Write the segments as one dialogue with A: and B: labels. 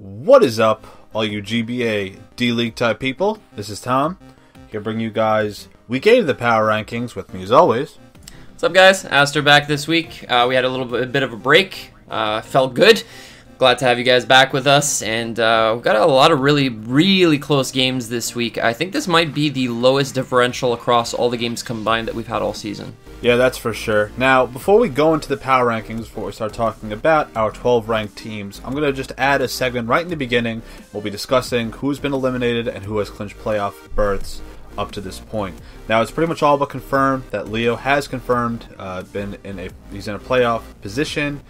A: What is up, all you GBA D-League type people? This is Tom, here bringing you guys Week 8 of the Power Rankings with me as always.
B: What's up, guys? Aster back this week. We had a bit of a break. Felt good. Glad to have you guys back with us, and we've got a lot of really close games this week. I think this might be the lowest differential across all the games combined that we've had all season.
A: Yeah, that's for sure. Now, before we go into the power rankings, before we start talking about our 12 ranked teams, I'm going to just add a segment right in the beginning. We'll be discussing who's been eliminated and who has clinched playoff berths up to this point. Now, it's pretty much all but confirmed that Leo has confirmed he's in a playoff position,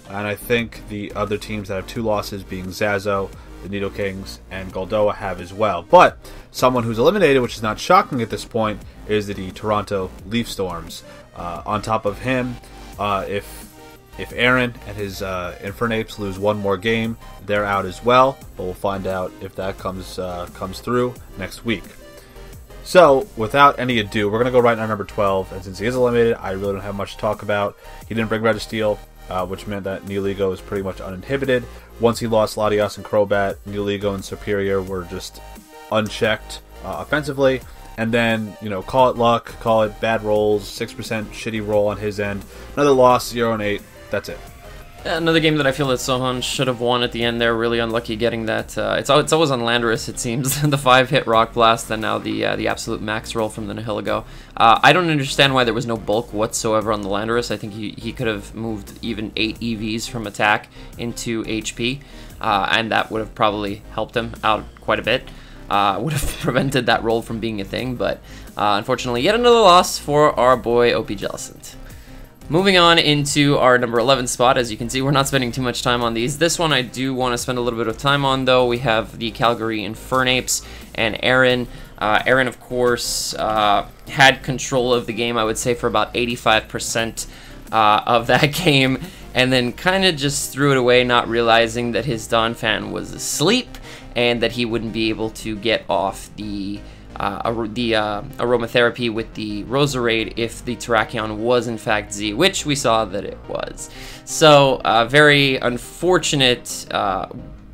A: and I think the other teams that have two losses, being Zaza, the Needle Kings, and Goldoa, have as well. But someone who's eliminated, which is not shocking at this point, is the Toronto Leaf Storms. On top of him, if Aaron and his Infernapes lose one more game, they're out as well. But we'll find out if that comes through next week. So, without any ado, we're going to go right into our number 12. And since he is eliminated, I really don't have much to talk about. He didn't bring Registeel, which meant that Neoligo is pretty much uninhibited. Once he lost Latias and Crobat, Neoligo and Superior were just unchecked offensively. And then, call it luck, call it bad rolls, 6% shitty roll on his end. Another loss, 0-8. That's it.
B: Yeah, another game that I feel that Sohan should have won at the end there. Really unlucky getting that. It's always on Landorus, it seems. The 5-hit Rock Blast, and now the absolute max roll from the Nihilego. I don't understand why there was no bulk whatsoever on the Landorus. I think he could have moved even 8 EVs from attack into HP, and that would have probably helped him out quite a bit. Would have prevented that roll from being a thing, but unfortunately, yet another loss for our boy OP Jellison. Moving on into our number 11 spot. As you can see, we're not spending too much time on these. This one I do want to spend a little bit of time on, though. We have the Calgary Infernapes and Aaron. Aaron, of course, had control of the game, I would say, for about 85% of that game, and then kind of just threw it away, not realizing that his Dawn fan was asleep and that he wouldn't be able to get off the aromatherapy with the Roserade if the Terrakion was in fact Z, which we saw that it was. So, very unfortunate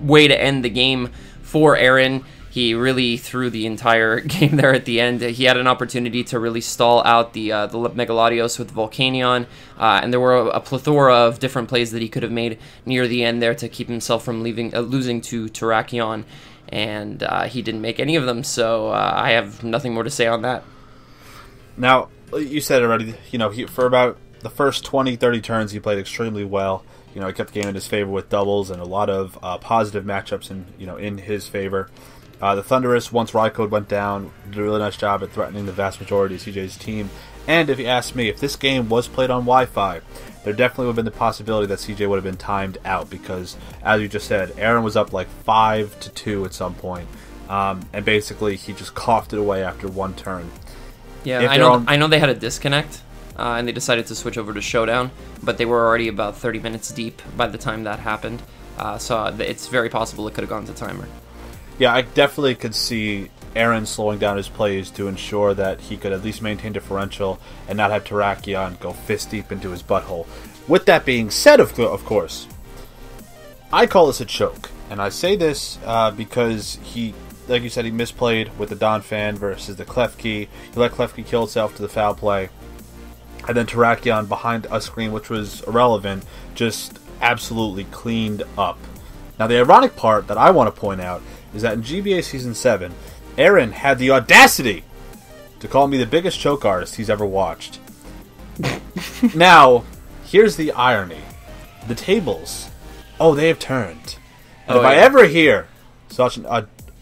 B: way to end the game for Aaron. He really threw the entire game there at the end. He had an opportunity to really stall out the Megalodios with Volcanion, and there were a plethora of different plays that he could have made near the end there to keep himself from losing to Terrakion, and he didn't make any of them, so I have nothing more to say on that.
A: Now, you said it already, for about the first 20-30 turns, he played extremely well. He kept the game in his favor with doubles and a lot of positive matchups in his favor. The Thunderous, once Rycode went down, did a really nice job at threatening the vast majority of CJ's team. And if you ask me, if this game was played on Wi-Fi, there definitely would have been the possibility that CJ would have been timed out because, as you just said, Aaron was up like 5-2 at some point. And basically, he just coughed it away after one turn.
B: Yeah, I know they had a disconnect, and they decided to switch over to Showdown, but they were already about 30 minutes deep by the time that happened. So it's very possible it could have gone to timer.
A: Yeah, I definitely could see Aaron slowing down his plays to ensure that he could at least maintain differential and not have Terrakion go fist deep into his butthole. With that being said, of course, I call this a choke. And I say this because he, like you said, he misplayed with the Don Fan versus the Klefki. He let Klefki kill itself to the foul play. And then Terrakion behind a screen, which was irrelevant, just absolutely cleaned up. Now, the ironic part that I want to point out is that in GBA Season 7, Aaron had the audacity to call me the biggest choke artist he's ever watched. Now, here's the irony. The tables, they have turned. And if I ever hear such an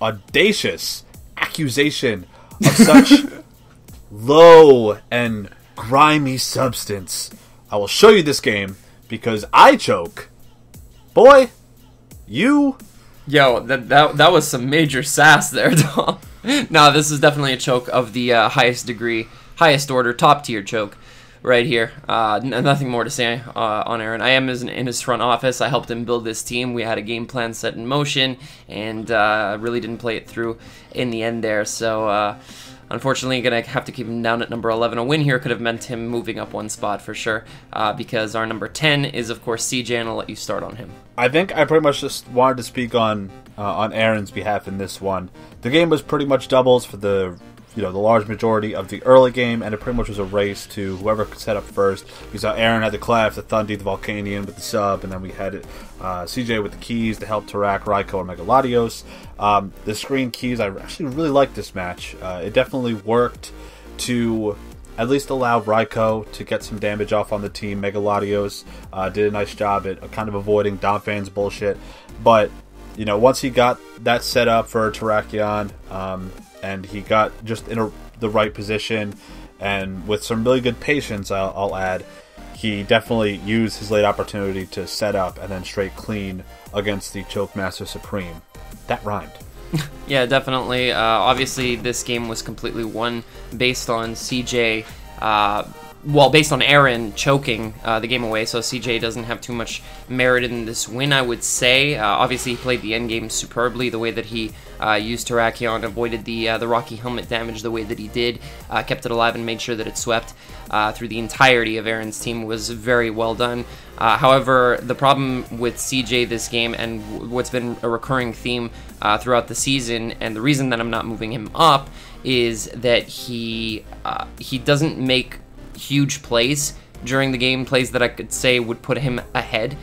A: audacious accusation of such low and grimy substance, I will show you this game because I choke. Boy, you...
B: Yo, that was some major sass there, Tom. No, this is definitely a choke of the highest degree, highest order, top tier choke right here. Nothing more to say on Aaron. I am in his front office. I helped him build this team. We had a game plan set in motion, and really didn't play it through in the end there. So unfortunately, going to have to keep him down at number 11. A win here could have meant him moving up one spot for sure, because our number 10 is, of course, CJ, and I'll let you start on him.
A: I think I pretty much just wanted to speak on Aaron's behalf in this one. The game was pretty much doubles for the large majority of the early game, and it pretty much was a race to whoever could set up first. We saw Aaron had the Clef, the Thundy, the Volcanian with the sub, and then we had CJ with the keys to help Tarak, Raiko, and Megaladios. The screen keys, I actually really liked this match. It definitely worked to at least allow Raiko to get some damage off on the team. Megaladios did a nice job at kind of avoiding Donphan's bullshit. But, once he got that set up for Tarakion, and he got just in the right position, and with some really good patience, I'll add, he definitely used his late opportunity to set up and then straight clean against the Chokemaster Supreme. That rhymed.
B: Yeah, definitely. Obviously, this game was completely won based on CJ, based on Aaron choking the game away, so CJ doesn't have too much merit in this win, I would say. Obviously, he played the endgame superbly, the way that he used Tarakion, avoided the Rocky Helmet damage the way that he did, kept it alive and made sure that it swept through the entirety of Aaron's team. Was very well done. However, the problem with CJ this game, and what's been a recurring theme throughout the season, and the reason that I'm not moving him up, is that he doesn't make huge plays during the game, plays that I could say would put him ahead,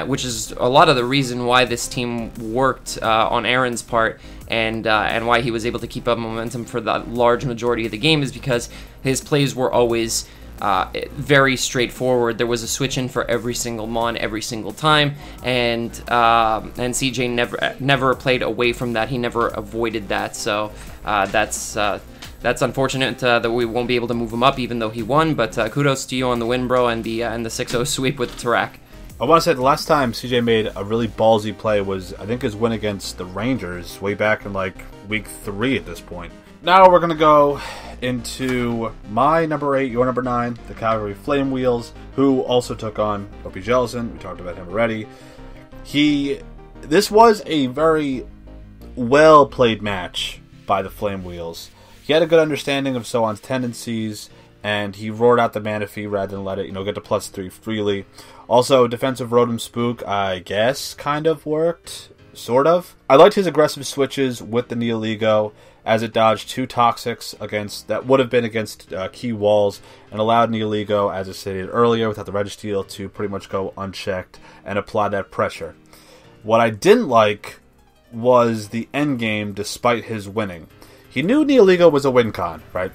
B: which is a lot of the reason why this team worked on Aaron's part, and why he was able to keep up momentum for the large majority of the game, is because his plays were always very straightforward. There was a switch in for every single mon every single time, and CJ never played away from that. He never avoided that. So that's unfortunate that we won't be able to move him up, even though he won. But kudos to you on the win, bro, and the 6-0 sweep with Tarak.
A: I want to say the last time CJ made a really ballsy play was, I think, his win against the Rangers way back in like week 3 at this point. Now we're going to go into my number 8, your number 9, the Calgary Flame Wheels, who also took on Kofi Jellison. We talked about him already. This was a very well played match by the Flame Wheels. He had a good understanding of Sohan's tendencies, and he roared out the Manaphy rather than let it, get to +3 freely. Also, defensive Rotom Spook, I guess, kind of worked. Sort of. I liked his aggressive switches with the Neoligo, as it dodged 2 Toxics that would have been against key walls, and allowed Neoligo, as I stated earlier, without the Registeel, to pretty much go unchecked and apply that pressure. What I didn't like was the endgame despite his winning. He knew Neoligo was a win con, right?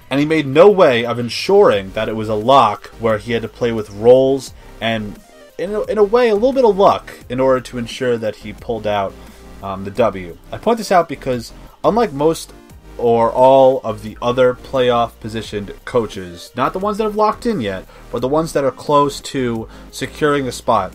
A: And he made no way of ensuring that it was a lock where he had to play with rolls and, in a way, a little bit of luck in order to ensure that he pulled out the W. I point this out because, unlike most or all of the other playoff positioned coaches, not the ones that have locked in yet, but the ones that are close to securing a spot,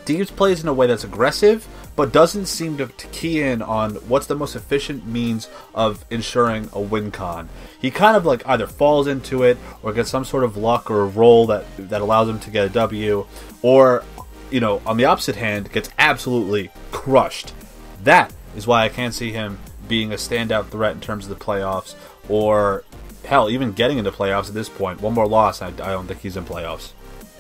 A: Deebs plays in a way that's aggressive, but doesn't seem to key in on what's the most efficient means of ensuring a win con. He kind of like either falls into it or gets some sort of luck or a roll that allows him to get a W, or, on the opposite hand, gets absolutely crushed. That is why I can't see him being a standout threat in terms of the playoffs, or hell, even getting into playoffs at this point. One more loss, I don't think he's in playoffs.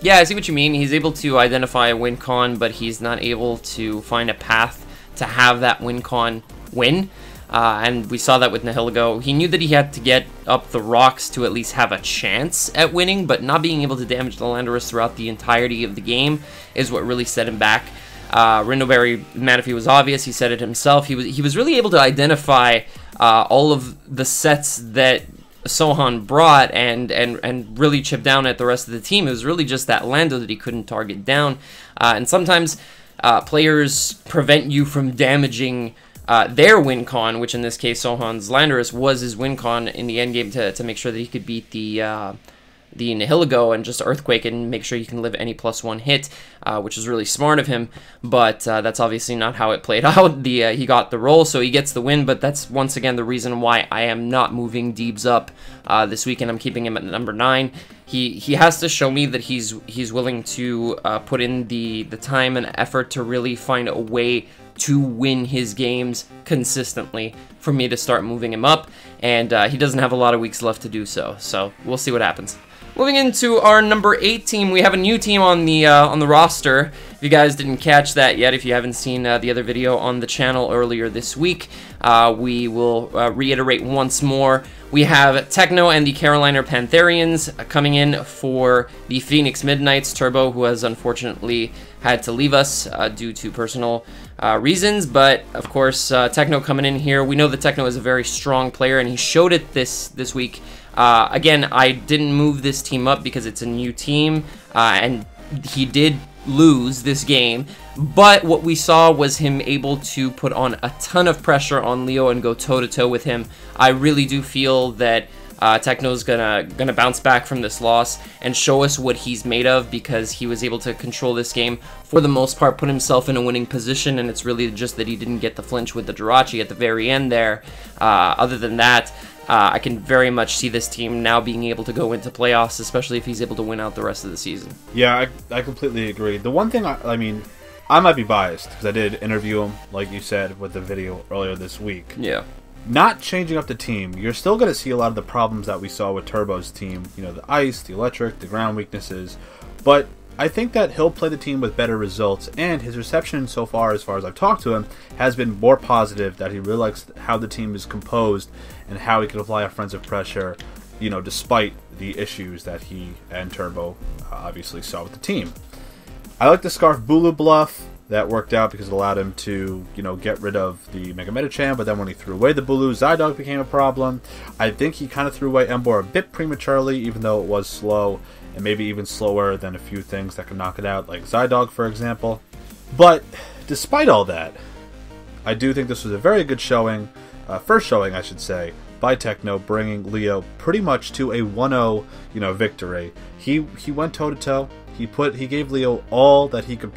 B: Yeah, I see what you mean. He's able to identify a win con, but he's not able to find a path to have that win con win. And we saw that with Nihilego. He knew that he had to get up the rocks to at least have a chance at winning, but not being able to damage the Landorus throughout the entirety of the game is what really set him back. Rindoberry Manaphy was obvious. He said it himself. He was really able to identify all of the sets that Sohan brought and really chip down at the rest of the team. It was really just that Lando that he couldn't target down. And sometimes players prevent you from damaging their win con, which in this case Sohan's Landorus was his win con in the endgame to make sure that he could beat the the Nihilego and just Earthquake and make sure you can live any +1 hit, which is really smart of him, but that's obviously not how it played out. He got the roll, so he gets the win, but that's once again the reason why I am not moving Deebs up this weekend. I'm keeping him at number 9. He has to show me that he's willing to put in the time and effort to really find a way to win his games consistently for me to start moving him up, and he doesn't have a lot of weeks left to do so, so we'll see what happens. Moving into our number 8 team, we have a new team on the roster. If you guys didn't catch that yet, if you haven't seen the other video on the channel earlier this week, we will reiterate once more. We have Techno and the Carolina Pantherians coming in for the Phoenix Midnights. Turbo, who has unfortunately had to leave us due to personal reasons, but of course Techno coming in here. We know that Techno is a very strong player, and he showed it this week. Again, I didn't move this team up because it's a new team, and he did lose this game, but what we saw was him able to put on a ton of pressure on Leo and go toe-to-toe with him. I really do feel that Techno's gonna bounce back from this loss and show us what he's made of, because he was able to control this game for the most part, put himself in a winning position, and it's really just that he didn't get the flinch with the Jirachi at the very end there. Other than that, I can very much see this team now being able to go into playoffs, especially if he's able to win out the rest of the season.
A: Yeah, I completely agree. The one thing, I mean, I might be biased because I did interview him, like you said, with the video earlier this week.
B: Yeah.
A: Not changing up the team, you're still going to see a lot of the problems that we saw with Turbo's team. You know, the ice, the electric, the ground weaknesses. But I think that he'll play the team with better results, and his reception so far as I've talked to him, has been more positive, that he really likes how the team is composed and how he can apply offensive pressure, you know, despite the issues that he and Turbo obviously saw with the team. I like the Scarf Bulu bluff. That worked out because it allowed him to, you know, get rid of the Mega Metachamp, but then when he threw away the Bulu, Zydog became a problem. I think he kind of threw away Embor a bit prematurely, even though it was slow, and maybe even slower than a few things that could knock it out, like Zydog, for example. But despite all that, I do think this was a very good showing, first showing, I should say, by Techno, bringing Leo pretty much to a 1-0, you know, victory. He went toe-to-toe. He gave Leo all that he could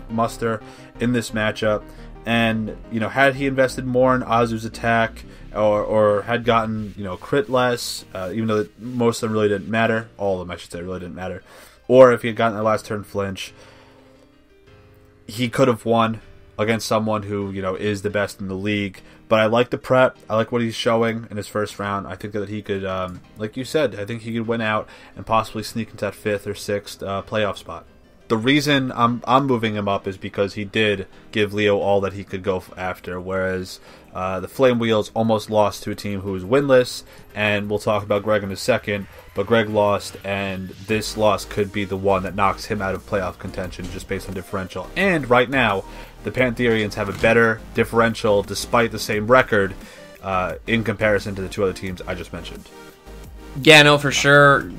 A: muster in this matchup, and you know, had he invested more in Azu's attack, or had gotten, you know, crit less, even though most of them really didn't matter, all of them I should say really didn't matter, or if he had gotten the last turn flinch, he could have won against someone who, you know, is the best in the league. But I like the prep. I like what he's showing in his first round. I think that he could, like you said, I think he could win out and possibly sneak into that 5th or 6th playoff spot. The reason I'm moving him up is because he did give Leo all that he could go after, whereas the Flame Wheels almost lost to a team who was winless, and we'll talk about Greg in a second, but Greg lost, and this loss could be the one that knocks him out of playoff contention just based on differential. And right now, the Pantherians have a better differential despite the same record in comparison to the two other teams I just mentioned.
B: Yeah, no, for sure.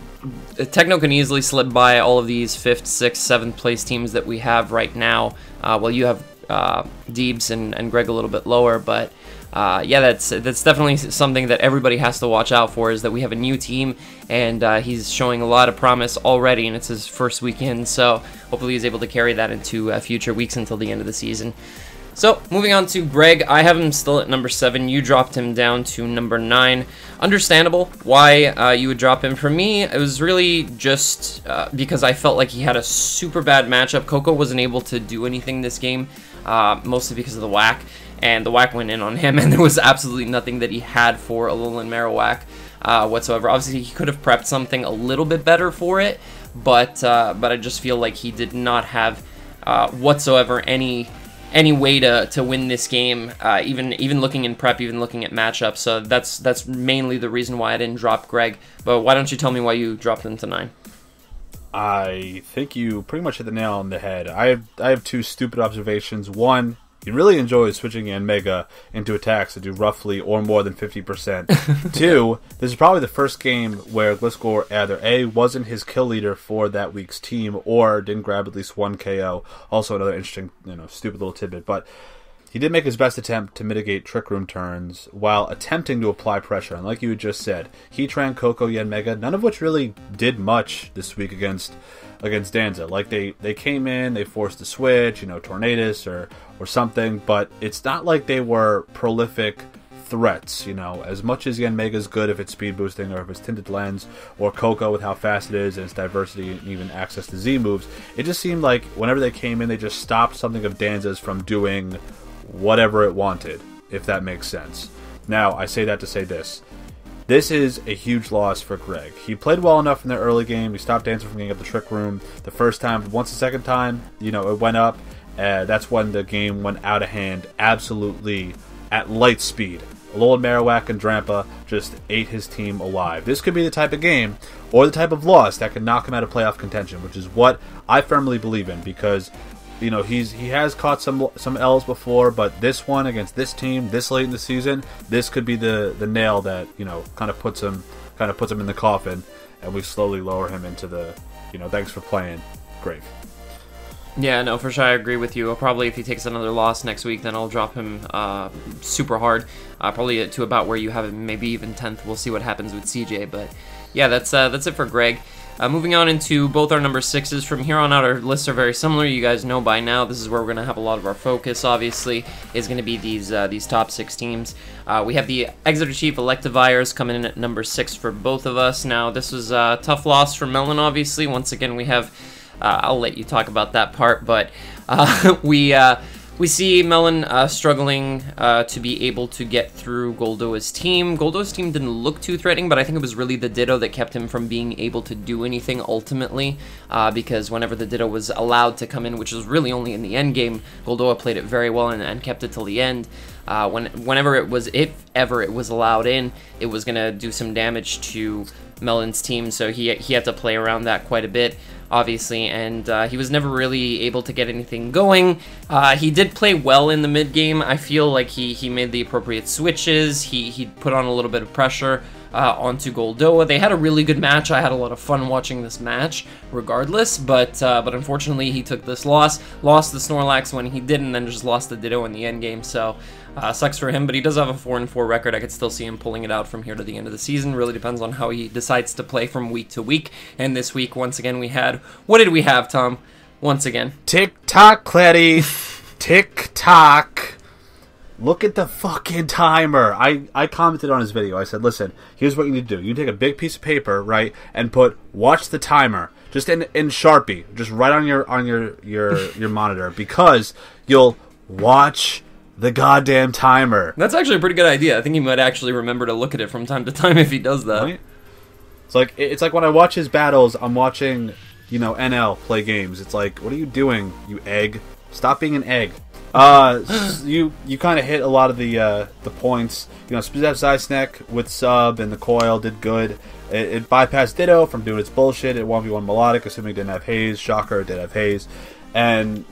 B: Techno can easily slip by all of these 5th, 6th, 7th place teams that we have right now. Well, you have Deebs and Greg a little bit lower, but yeah, that's definitely something that everybody has to watch out for, is that we have a new team, and he's showing a lot of promise already, and it's his first weekend, so hopefully he's able to carry that into future weeks until the end of the season. So, moving on to Greg, I have him still at number 7. You dropped him down to number 9. Understandable why you would drop him. For me, it was really just because I felt like he had a super bad matchup. Coco wasn't able to do anything this game, mostly because of the whack, and the whack went in on him, and there was absolutely nothing that he had for Alolan Marowak whatsoever. Obviously, he could have prepped something a little bit better for it, but I just feel like he did not have whatsoever any way to win this game, even looking in prep, even looking at matchups. So that's mainly the reason why I didn't drop Greg. But why don't you tell me why you dropped him to 9?
A: I think you pretty much hit the nail on the head. I have two stupid observations. One, he really enjoys switching in Mega into attacks to do roughly or more than 50%. Two, this is probably the first game where Gliscor either A, wasn't his kill leader for that week's team, or didn't grab at least one KO. Also another interesting, you know, stupid little tidbit. But he did make his best attempt to mitigate Trick Room turns while attempting to apply pressure. And like you had just said, Heatran, Coco, Yanmega, none of which really did much this week against Danza. Like they came in, they forced a switch, Tornadus or something, but it's not like they were prolific threats, as much as Yanmega's good if it's speed boosting or if it's tinted lens, or Coco with how fast it is and its diversity and even access to Z moves. It just seemed like whenever they came in, they just stopped something of Danza's from doing whatever it wanted, if that makes sense. Now, I say that to say this. This is a huge loss for Greg. He played well enough in the early game. He stopped Danza from getting up the Trick Room the first time. But once the second time, it went up. That's when the game went out of hand, absolutely at light speed. Alolan Marowak and Drampa just ate his team alive. This could be the type of game or the type of loss that could knock him out of playoff contention, which is what I firmly believe in, because he has caught some L's before, but this one against this team this late in the season, this could be the nail that kind of puts him in the coffin, and we slowly lower him into the thanks for playing grave.
B: Yeah, no, for sure, I agree with you. Probably if he takes another loss next week, then I'll drop him super hard, probably to about where you have him, maybe even 10th. We'll see what happens with CJ, but yeah, that's it for Greg. Moving on into both our number 6s. From here on out, our lists are very similar. You guys know by now, this is where we're going to have a lot of our focus, obviously, is going to be these top 6 teams. We have the Exeter Chief Electivires coming in at number 6 for both of us. Now, this was a tough loss for Melon, obviously. Once again, we have... I'll let you talk about that part, but we see Melon struggling to be able to get through Goldoa's team. Goldoa's team didn't look too threatening, but I think it was really the Ditto that kept him from being able to do anything ultimately, because whenever the Ditto was allowed to come in, which was really only in the end game, Goldoa played it very well and kept it till the end. Whenever it was, if ever it was allowed in, it was going to do some damage to Melon's team, so he had to play around that quite a bit, obviously, and he was never really able to get anything going. He did play well in the mid game. I feel like he made the appropriate switches. He put on a little bit of pressure onto Goldoa. They had a really good match. I had a lot of fun watching this match, regardless. But unfortunately, he took this loss, lost the Snorlax when he did, and then just lost the Ditto in the end game. So sucks for him. But he does have a 4-4 record. I could still see him pulling it out from here to the end of the season. Really depends on how he decides to play from week to week. And this week, once again, we had, what did we have, Tom? Once again,
A: tick tock, Cletty. Tick tock. Look at the fucking timer. I commented on his video. I said, listen, here's what you need to do. You take a big piece of paper, right, and put watch the timer just in Sharpie, just right on your monitor, because you'll watch the goddamn timer.
B: That's actually a pretty good idea. I think he might actually remember to look at it from time to time if he does that.
A: Right? It's like when I watch his battles, I'm watching, NL play games. It's like, what are you doing, you egg? Stop being an egg. You kind of hit a lot of the points. Zysnek with sub and the coil did good. It bypassed Ditto from doing its bullshit. It 1v1 Melodic, assuming it didn't have haze. Shocker, it did have haze. And,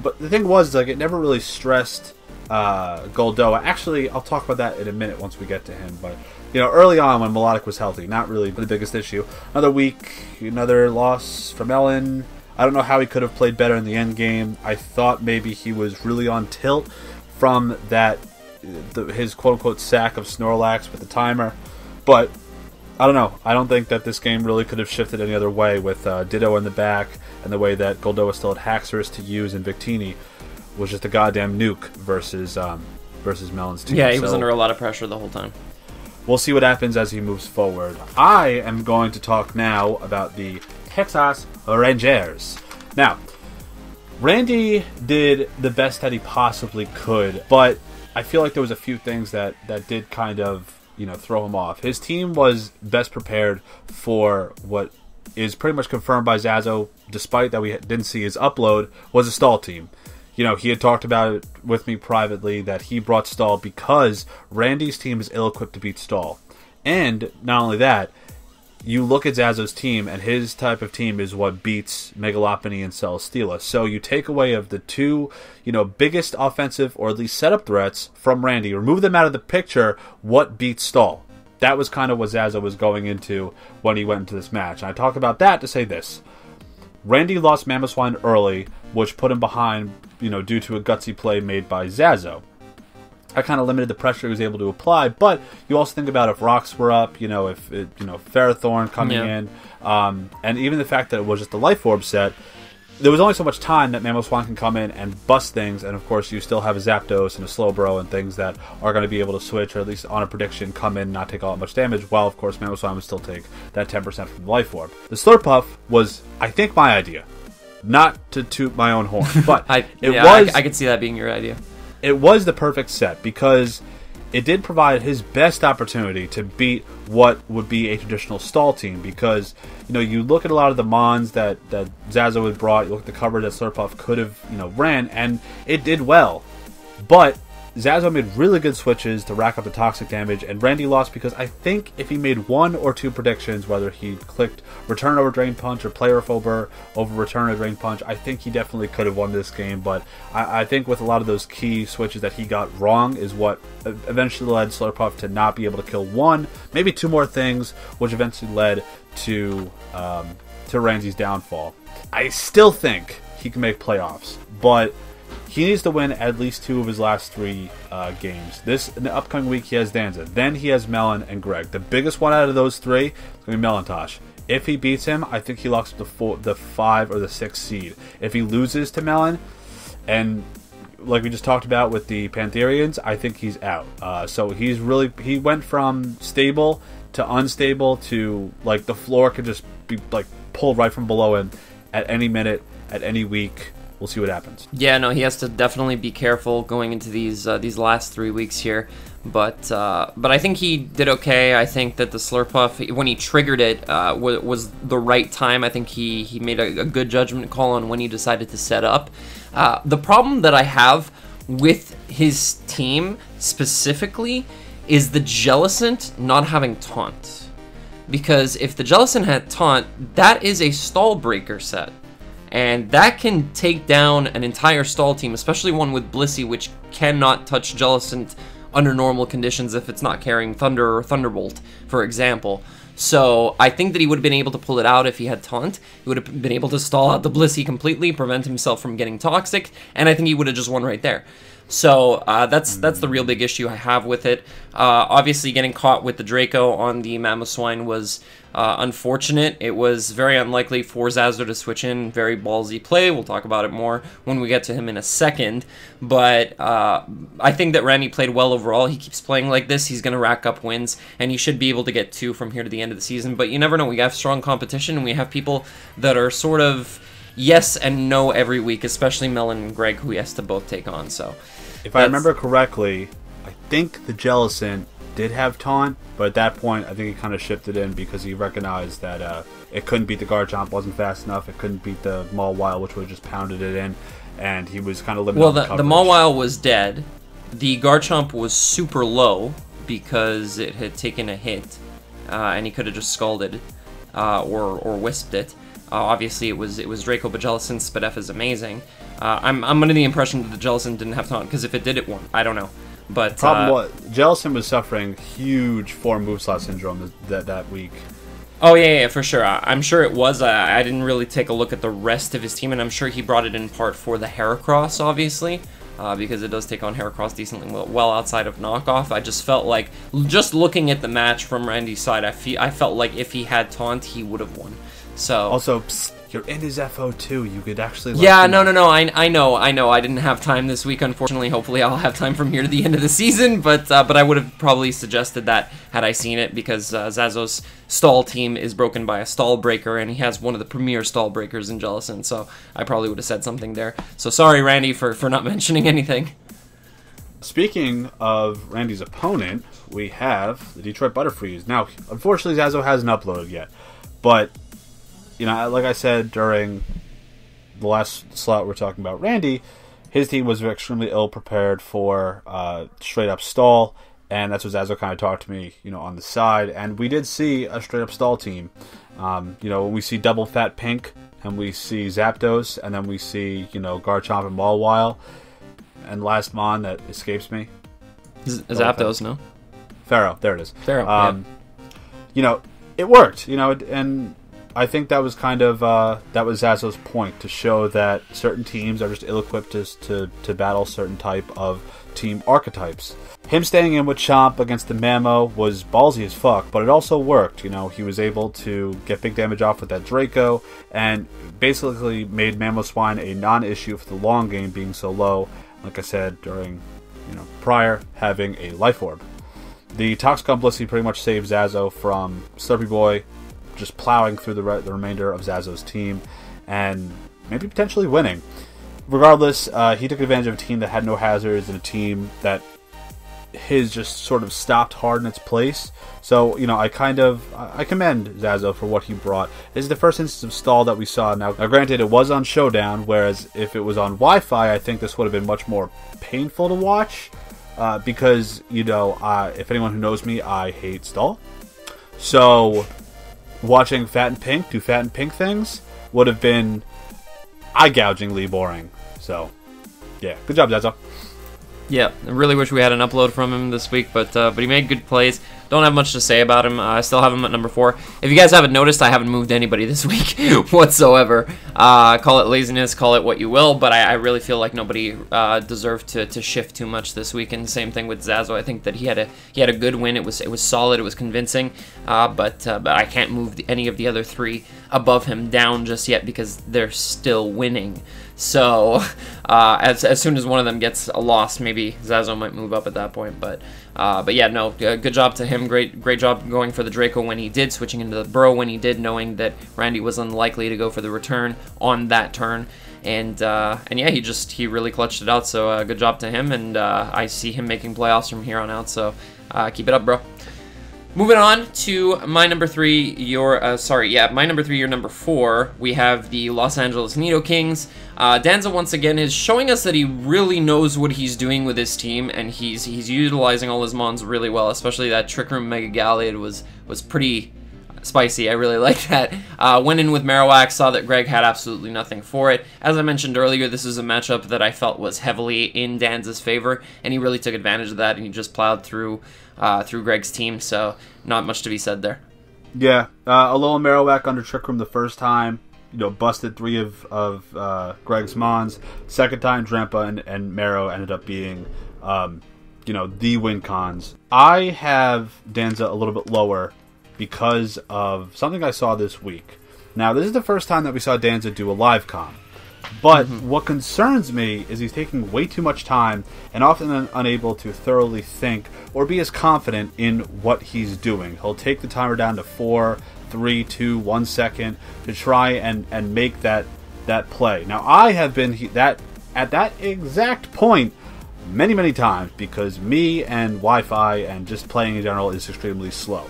A: but the thing was, it never really stressed Goldoa. Actually, I'll talk about that in a minute once we get to him. But, early on when Melodic was healthy, not really the biggest issue. Another week, another loss from Ellen. I don't know how he could have played better in the end game. I thought maybe he was really on tilt from that, his quote-unquote sack of Snorlax with the timer. But, I don't know. I don't think that this game really could have shifted any other way with Ditto in the back, and the way that Goldoa still had Haxorus to use, and Victini was just a goddamn nuke versus Melon's team.
B: Yeah, he was under a lot of pressure the whole time.
A: We'll see what happens as he moves forward. I am going to talk now about the Texas Rangers. Now, Randy did the best that he possibly could, but I feel like there was a few things that did kind of, throw him off. His team was best prepared for what is pretty much confirmed by Zaza, despite that we didn't see his upload, was a stall team. He had talked about it with me privately that he brought Stall because Randy's team is ill-equipped to beat Stall. And not only that, you look at Zazo's team, and his type of team is what beats Megalopony and Celesteela. So you take away of the two, biggest offensive or at least setup threats from Randy, remove them out of the picture, what beats Stall? That was kind of what Zaza was going into when he went into this match. And I talk about that to say this. Randy lost Mamoswine early, which put him behind, due to a gutsy play made by Zaza. I kind of limited the pressure he was able to apply, but you also think about if rocks were up, if Ferrothorn coming in, and even the fact that it was just a Life Orb set, there was only so much time that Mamoswine can come in and bust things, and of course you still have a Zapdos and a Slowbro and things that are going to be able to switch, or at least on a prediction, come in and not take all that much damage, while of course Mamoswine would still take that 10% from the Life Orb. The Slurpuff was, I think, my idea. Not to toot my own horn, but
B: I could see that being your idea.
A: It was the perfect set because it did provide his best opportunity to beat what would be a traditional stall team, because you look at a lot of the mons that Zaza had brought, you look at the cover that Slurpuff could have ran, and it did well, but Zaza made really good switches to rack up the toxic damage, and Randy lost because I think if he made 1 or 2 predictions, whether he clicked Return over Drain Punch or Player Phober over Return or Drain Punch, I think he definitely could have won this game, but I think with a lot of those key switches that he got wrong is what eventually led Slurpuff to not be able to kill 1, maybe 2 more things, which eventually led to Randy's downfall. I still think he can make playoffs, but he needs to win at least 2 of his last 3 games. In the upcoming week, he has Danza. Then he has Melon and Greg. The biggest one out of those 3 is going to be Melantosh. If he beats him, I think he locks up the 5 or the 6 seed. If he loses to Melon, and like we just talked about with the Pantherians, I think he's out. So he went from stable to unstable to like the floor could just be like pulled right from below him at any minute, at any week. We'll see what happens. Yeah,
B: no, he has to definitely be careful going into these last 3 weeks here. But I think he did okay. I think that the Slurpuff, when he triggered it, was the right time. I think he made a good judgment call on when he decided to set up. The problem that I have with his team specifically is the Jellison not having Taunt. Because if the Jellison had Taunt, that is a stall breaker set. And that can take down an entire stall team, especially one with Blissey, which cannot touch Jellison under normal conditions if it's not carrying Thunder or Thunderbolt, for example. So I think that he would have been able to pull it out if he had Taunt. He would have been able to stall out the Blissey completely, prevent himself from getting Toxic, and I think he would have just won right there. So that's the real big issue I have with it. Obviously, getting caught with the Draco on the Mamoswine was unfortunate. It was very unlikely for Zaza to switch in. Very ballsy play. We'll talk about it more when we get to him in a second. But I think that Randy played well overall. He keeps playing like this. He's going to rack up wins, and he should be able to get 2 from here to the end of the season. But you never know. We have strong competition, and we have people that are sort of yes and no every week, especially Melon and Greg, who he has to both take on. So,
A: if I remember correctly, I think the Jellison did have Taunt, but at that point, I think he kind of shifted in because he recognized that it couldn't beat the Garchomp, wasn't fast enough, it couldn't beat the Mawile, which would have just pounded it in, and he was kind of limited on the coverage.
B: The Mawile was dead. The Garchomp was super low because it had taken a hit, and he could have just scalded or wisped it. Obviously, it was Draco, but Jellison's Spadef is amazing. I'm under the impression that the Jellison didn't have Taunt, because if it did, it won. I don't know. But
A: problem was, Jellison was suffering huge 4 move slot syndrome that week.
B: Oh, yeah, for sure. I'm sure it was. I didn't really take a look at the rest of his team, and I'm sure he brought it in part for the Heracross, obviously, because it does take on Heracross decently well outside of knockoff. I just felt like, just looking at the match from Randy's side, I felt like if he had Taunt, he would have won. So
A: also, you're in his FO2. You could actually.
B: Yeah, no. I know. I didn't have time this week, unfortunately. Hopefully, I'll have time from here to the end of the season. But I would have probably suggested that had I seen it, because Zazo's stall team is broken by a stall breaker, and he has one of the premier stall breakers in Jellison. So I probably would have said something there. So sorry, Randy, for not mentioning anything.
A: Speaking of Randy's opponent, we have the Detroit Butterfrees. Now, unfortunately, Zazo hasn't uploaded yet, but. Like I said during the last slot we're talking about Randy, his team was extremely ill-prepared for straight-up stall, and that's what Zazo kind of talked to me, on the side. And we did see a straight-up stall team. When we see Double Fat Pink, and we see Zapdos, and then we see, Garchomp and Mawile, and last Mon that escapes me.
B: Zapdos, no?
A: Pharaoh, there it is.
B: Pharaoh,
A: it worked, and I think that was kind of that was Zazo's point, to show that certain teams are just ill-equipped to battle certain type of team archetypes. Him staying in with Chomp against the Mamo was ballsy as fuck, but it also worked. You know, he was able to get big damage off with that Draco, and basically made Mamoswine a non-issue for the long game, being so low. Like I said, during, prior, having a Life Orb. The Toxicon Blissey pretty much saved Zazo from Slurpee Boy just plowing through the remainder of Zazo's team, and maybe potentially winning. Regardless, he took advantage of a team that had no hazards, and a team that his just sort of stopped hard in its place. So, I commend Zaza for what he brought. This is the first instance of stall that we saw. Now, granted, it was on Showdown, whereas if it was on Wi-Fi, I think this would have been much more painful to watch. Because, if anyone who knows me, I hate stall. So, watching Fat and Pink do Fat and Pink things would have been eye-gougingly boring. So, yeah, good job, Zaza.
B: Yeah, I really wish we had an upload from him this week, but he made good plays. Don't have much to say about him. I still have him at number 4. If you guys haven't noticed, I haven't moved anybody this week whatsoever. Call it laziness, call it what you will, but I really feel like nobody deserved to shift too much this week. And same thing with Zazo. I think that he had a good win. It was solid. It was convincing. But I can't move any of the other 3 above him down just yet because they're still winning. So as soon as one of them gets a loss, maybe Zazo might move up at that point. But yeah, no, good job to him. Great job going for the Draco when he did, switching into the Bro when he did, knowing that Randy was unlikely to go for the return on that turn. And yeah, he really clutched it out. So good job to him, and I see him making playoffs from here on out. So keep it up, bro. Moving on to my number 3, my number 3, your number 4, we have the Los Angeles Nido Kings. Danza once again is showing us that he really knows what he's doing with his team, and he's utilizing all his mons really well, especially that Trick Room Mega Galliard was pretty spicy. I really like that. Went in with Marowak, saw that Greg had absolutely nothing for it. As I mentioned earlier, this is a matchup that I felt was heavily in Danza's favor, and he really took advantage of that, and he just plowed through Greg's team, so not much to be said there.
A: Yeah, a little Marowak under Trick Room the first time, busted 3 of Greg's mons. Second time, Drampa and Marrow ended up being, the win cons. I have Danza a little bit lower because of something I saw this week. Now, this is the first time that we saw Danza do a live com. But what concerns me is he's taking way too much time and often unable to thoroughly think or be as confident in what he's doing. He'll take the timer down to 4, 3, 2, 1 second to try and make that play. Now, I have been at that exact point many times because me and Wi-Fi and just playing in general is extremely slow.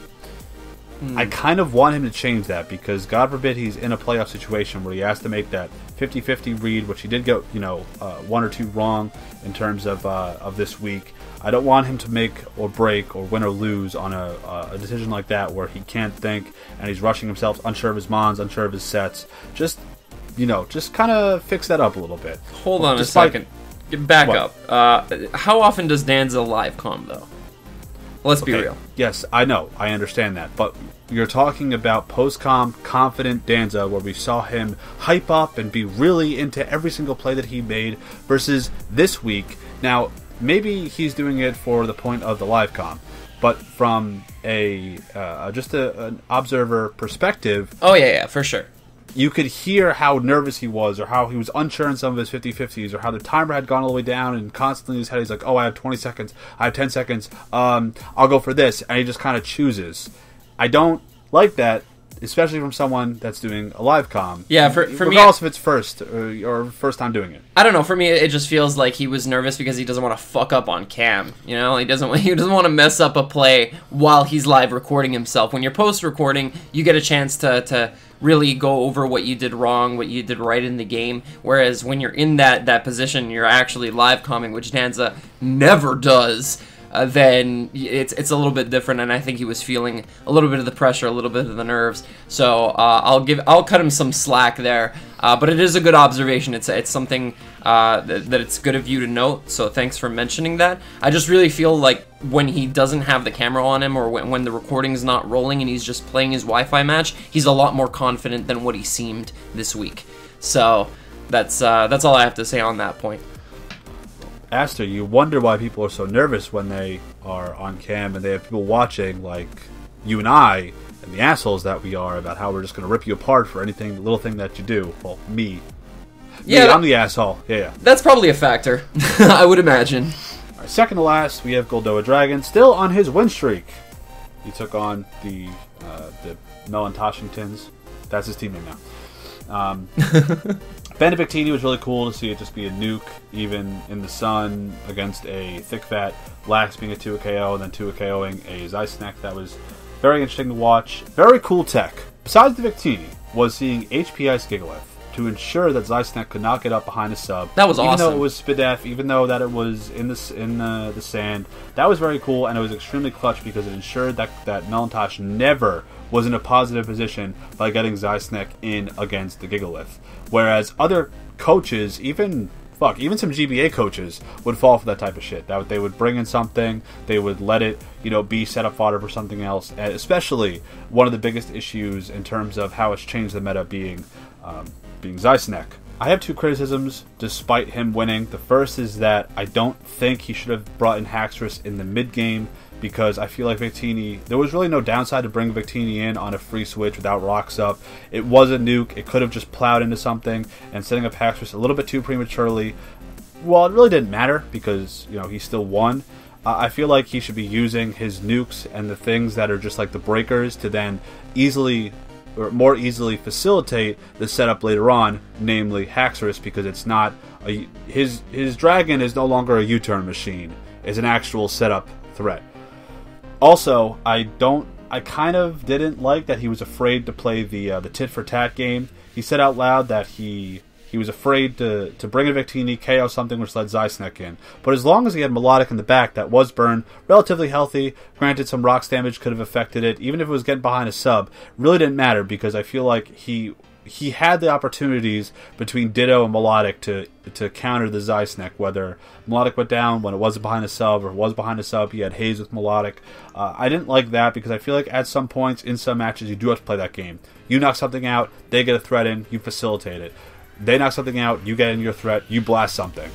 A: I kind of want him to change that because, God forbid, he's in a playoff situation where he has to make that 50-50 read, which he did get, 1 or 2 wrong in terms of this week. I don't want him to make or break or win or lose on a decision like that where he can't think and he's rushing himself, unsure of his mons, unsure of his sets. Just kind of fix that up a little bit.
B: Hold on a second. Back up. How often does Danza live com, though? Let's be real.
A: Yes, I know. I understand that. But you're talking about post-com confident Danza where we saw him hype up and be really into every single play that he made versus this week. Now, maybe he's doing it for the point of the live com, but from an observer perspective...
B: Oh, yeah, for sure.
A: You could hear how nervous he was, or how he was unsure in some of his 50-50s, or how the timer had gone all the way down, and constantly in his head he's like, oh, I have 20 seconds, I have 10 seconds, I'll go for this, and he just kind of chooses. I don't like that, especially from someone that's doing a live com.
B: Yeah, for me...
A: Regardless if it's first, or first time doing it.
B: I don't know, for me it just feels like he was nervous because he doesn't want to fuck up on cam, He doesn't want to mess up a play while he's live recording himself. When you're post-recording, you get a chance to really go over what you did wrong, what you did right in the game, whereas when you're in that position, you're actually live comming, which Danza never does. then it's a little bit different, and I think he was feeling a little bit of the pressure, a little bit of the nerves. So I'll cut him some slack there. But it is a good observation. It's something that it's good of you to note. So thanks for mentioning that. I just really feel like when he doesn't have the camera on him, or when the recording's not rolling and he's just playing his Wi-Fi match, he's a lot more confident than what he seemed this week. So that's all I have to say on that point.
A: Aster, you wonder why people are so nervous when they are on cam and they have people watching, like you and I, and the assholes that we are, about how we're just going to rip you apart for anything, little thing that you do. Well, me. Yeah, I'm the asshole. Yeah.
B: That's probably a factor, I would imagine.
A: All right, second to last, we have Goldoa Dragon, still on his win streak. He took on the Mellon Toshingtons. That's his team name now. Bandit Victini was really cool to see it just be a nuke, even in the sun, against a thick fat Lax being a 2 KO and then 2 KOing a Zysnack. That was very interesting to watch. Very cool tech. Besides the Victini, was seeing HPI's Gigalith to ensure that Zysnack could not get up behind a sub.
B: That was awesome.
A: Even though it was Spidef, even though that it was in the sand, that was very cool, and it was extremely clutch because it ensured that Melantosh never was in a positive position by getting Zysnack in against the Gigalith. Whereas other coaches, even some GBA coaches, would fall for that type of shit. That they would bring in something, they would let it, be set up fodder for something else. And especially one of the biggest issues in terms of how it's changed the meta being Zysnack. I have two criticisms despite him winning. The first is that I don't think he should have brought in Haxorus in the mid game, because I feel like Victini, there was really no downside to bring Victini in on a free switch without rocks up. It was a nuke. It could have just plowed into something, and setting up Haxorus a little bit too prematurely, well, it really didn't matter because, he still won. I feel like he should be using his nukes and the things that are just like the breakers to then more easily facilitate the setup later on, namely Haxorus, because it's not his dragon is no longer a U-turn machine. It's an actual setup threat. Also, I kind of didn't like that he was afraid to play the tit for tat game. He said out loud that he was afraid to bring a Victini, KO something, which led Zysnack in. But as long as he had Melodic in the back, that was burned, relatively healthy. Granted, some rocks damage could have affected it. Even if it was getting behind a sub, really didn't matter, because I feel like he had the opportunities between Ditto and Melodic to counter the Zysnack, whether Melodic went down when it wasn't behind a sub, or it was behind a sub. He had Haze with Melodic. I didn't like that, because I feel like at some points in some matches you do have to play that game. You knock something out, they get a threat in, you facilitate it. They knock something out, you get in your threat, you blast something.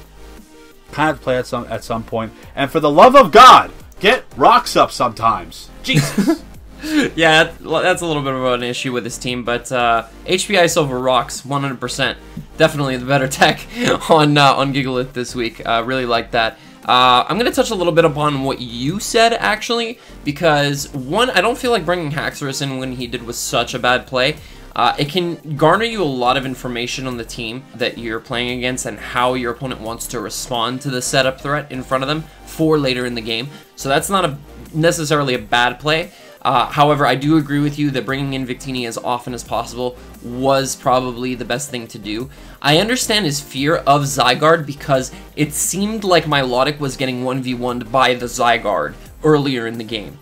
A: Kind of play at some point. And for the love of God, get rocks up sometimes. Jesus.
B: Yeah, that's a little bit of an issue with his team, but HPI Silver rocks 100%. Definitely the better tech on Gigalith this week. Really like that. I'm going to touch a little bit upon what you said, actually, because, one, I don't feel like bringing Haxorus in when he did was such a bad play. It can garner you a lot of information on the team that you're playing against and how your opponent wants to respond to the setup threat in front of them for later in the game. So that's not necessarily a bad play. However, I do agree with you that bringing in Victini as often as possible was probably the best thing to do. I understand his fear of Zygarde because it seemed like Milotic was getting 1v1'd by the Zygarde earlier in the game.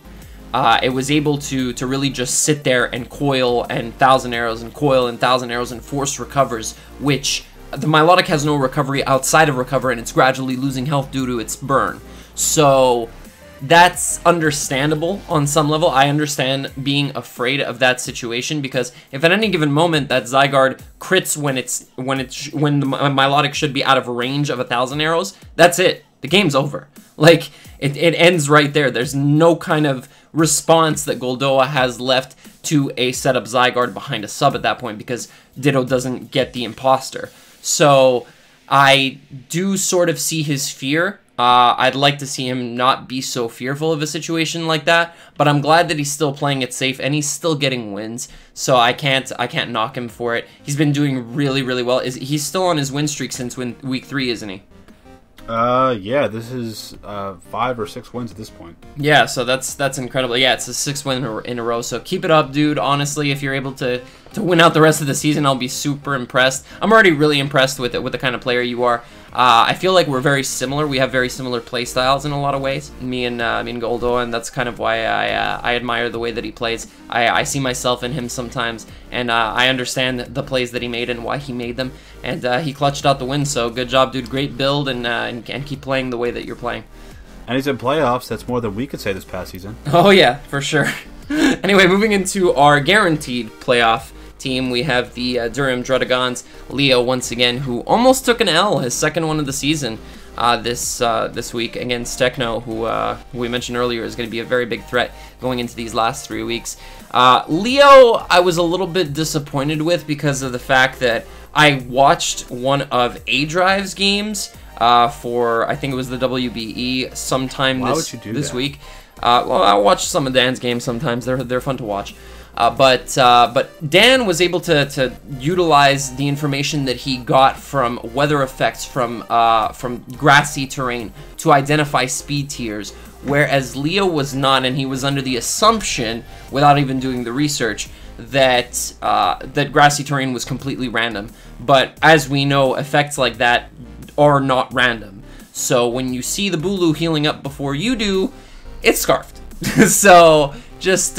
B: It was able to really just sit there and coil and 1,000 arrows and coil and 1,000 arrows and force recovers, which the Milotic has no recovery outside of recover, and it's gradually losing health due to its burn. So that's understandable on some level. I understand being afraid of that situation, because if at any given moment that Zygarde crits when the Milotic should be out of range of 1,000 arrows, that's it. The game's over. Like, it ends right there. There's no kind of response that Goldoa has left to a setup Zygarde behind a sub at that point, because Ditto doesn't get the imposter. So I do sort of see his fear. I'd like to see him not be so fearful of a situation like that, but I'm glad that he's still playing it safe and he's still getting wins. So I can't knock him for it. He's been doing really, really well. He's still on his win streak since week 3, isn't he?
A: Yeah, this is 5 or 6 wins at this point.
B: Yeah, so that's incredible. Yeah, it's a 6th win in a row. So keep it up, dude. Honestly, if you're able to to win out the rest of the season, I'll be super impressed. I'm already really impressed with the kind of player you are. I feel like we're very similar. We have very similar play styles in a lot of ways, me and Goldo, and that's kind of why I admire the way that he plays. I see myself in him sometimes, and I understand the plays that he made and why he made them, and he clutched out the win, so good job, dude. Great build, and keep playing the way that you're playing. And
A: he's in playoffs. That's more than we could say this past season.
B: Oh, yeah, for sure. Anyway, moving into our guaranteed playoff team, we have the Durham Druddigons. Leo, once again, who almost took an L, his second one of the season this week against Techno, who we mentioned earlier is going to be a very big threat going into these last 3 weeks. Leo, I was a little bit disappointed with because of the fact that I watched one of A-Drive's games for, I think it was the WBE sometime this week. Well, I watch some of Dan's games sometimes. They're fun to watch. But Dan was able to utilize the information that he got from weather effects from grassy terrain to identify speed tiers, whereas Leo was not, and he was under the assumption, without even doing the research, that grassy terrain was completely random. But as we know, effects like that are not random. So when you see the Bulu healing up before you do, it's scarfed. So just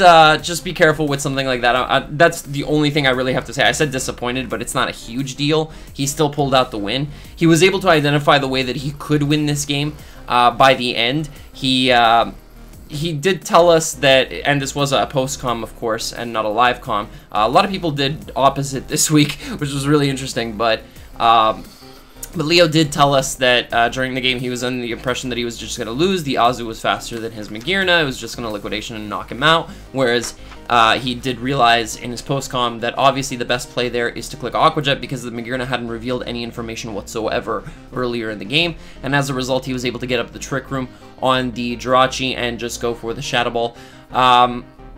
B: be careful with something like that. That's the only thing I really have to say. I said disappointed, but it's not a huge deal. He still pulled out the win. He was able to identify the way that he could win this game by the end. He did tell us that, and this was a post-com, of course, and not a live com. A lot of people did opposite this week, which was really interesting, but Leo did tell us that during the game he was under the impression that he was just going to lose. The Azu was faster than his Magirna. It was just going to liquidation and knock him out. Whereas he did realize in his post-com that obviously the best play there is to click Aqua Jet because the Magirna hadn't revealed any information whatsoever earlier in the game. And as a result, he was able to get up the Trick Room on the Jirachi and just go for the Shadow Ball.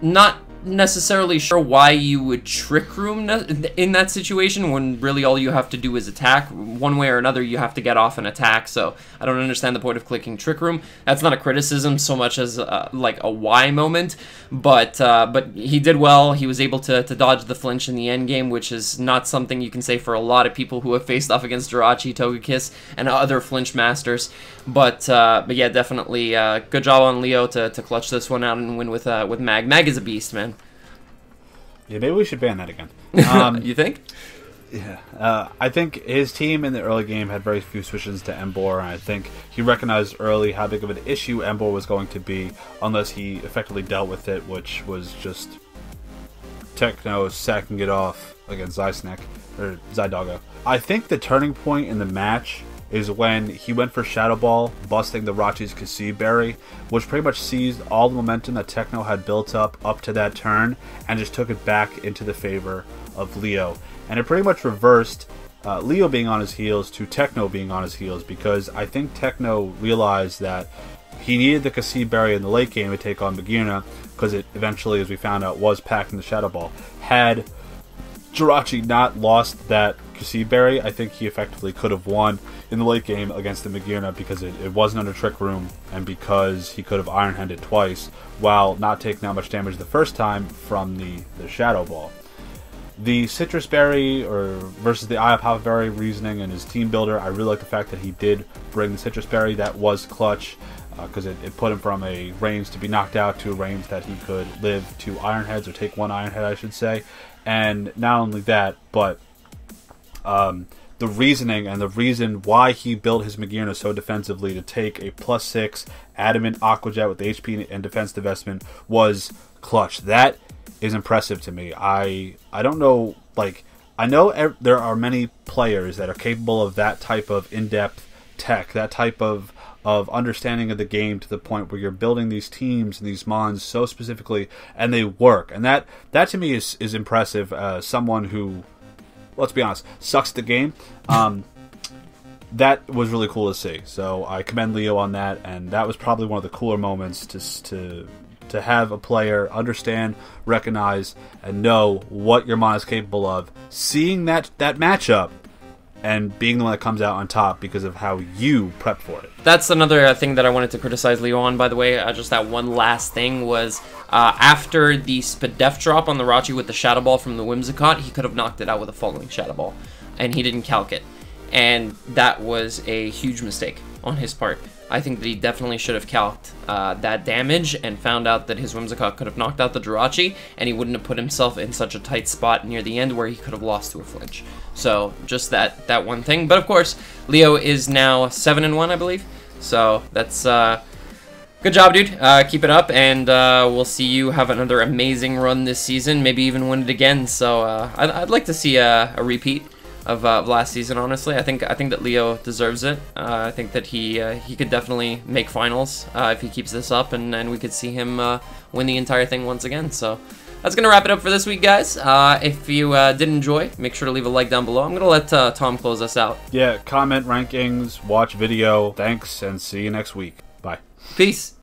B: Not necessarily sure why you would Trick Room in that situation when really all you have to do is attack. One way or another, you have to get off an attack, so I don't understand the point of clicking Trick Room. That's not a criticism so much as like a why moment, but he did well. He was able to dodge the flinch in the end game, which is not something you can say for a lot of people who have faced off against Jirachi, Togekiss, and other flinch masters. But yeah, definitely good job on Leo to clutch this one out and win with Mag. Mag is a beast, man.
A: Yeah, maybe we should ban that again.
B: You think?
A: Yeah. I think his team in the early game had very few switches to Embor, and I think he recognized early how big of an issue Embor was going to be unless he effectively dealt with it, which was just Techno sacking it off against Zydoggo. I think the turning point in the match is when he went for Shadow Ball, busting the Rachi's Kasi Berry, which pretty much seized all the momentum that Techno had built up to that turn, and just took it back into the favor of Leo. And it pretty much reversed Leo being on his heels to Techno being on his heels, because I think Techno realized that he needed the Kasi Berry in the late game to take on Magirna, because it eventually, as we found out, was packing the Shadow Ball. Had Jirachi not lost that Kasi Berry, I think he effectively could have won in the late game against the Magirna, because it wasn't under Trick Room, and because he could have Iron Handed twice while not taking that much damage the first time from the Shadow Ball. The Citrus Berry versus the Eye of Papa Berry reasoning and his team builder, I really like the fact that he did bring the Citrus Berry. That was clutch, because it put him from a range to be knocked out to a range that he could live 2 Iron Heads, or take 1 Iron Head, I should say. And not only that, but the reasoning and the reason why he built his Magirna so defensively to take a +6 Adamant Aqua Jet with HP and defense divestment was clutch. That is impressive to me. I don't know, like, I know there are many players that are capable of that type of in-depth tech, that type of understanding of the game to the point where you're building these teams and these mons so specifically and they work. And that to me is impressive. Someone who, let's be honest, sucks at the game. That was really cool to see. So I commend Leo on that, and that was probably one of the cooler moments to have a player understand, recognize, and know what your mon is capable of. Seeing that matchup and being the one that comes out on top because of how you prepped for it.
B: That's another thing that I wanted to criticize Leo on, by the way. Just that one last thing was after the Spadef drop on the Rachi with the Shadow Ball from the Whimsicott, he could have knocked it out with a Falling Shadow Ball, and he didn't calc it. And that was a huge mistake on his part. I think that he definitely should have calced that damage and found out that his Whimsicott could have knocked out the Jirachi, and he wouldn't have put himself in such a tight spot near the end where he could have lost to a flinch. So just that one thing. But of course, Leo is now 7-1, I believe. So that's good job, dude. Keep it up, and we'll see you have another amazing run this season. Maybe even win it again. So I'd like to see a repeat of last season, honestly. I think that Leo deserves it. I think that he could definitely make finals if he keeps this up, and we could see him win the entire thing once again. So that's gonna wrap it up for this week, guys. If you did enjoy, make sure to leave a like down below. I'm gonna let Tom close us out.
A: Yeah, comment rankings, watch video. Thanks, and see you next week. Bye.
B: Peace.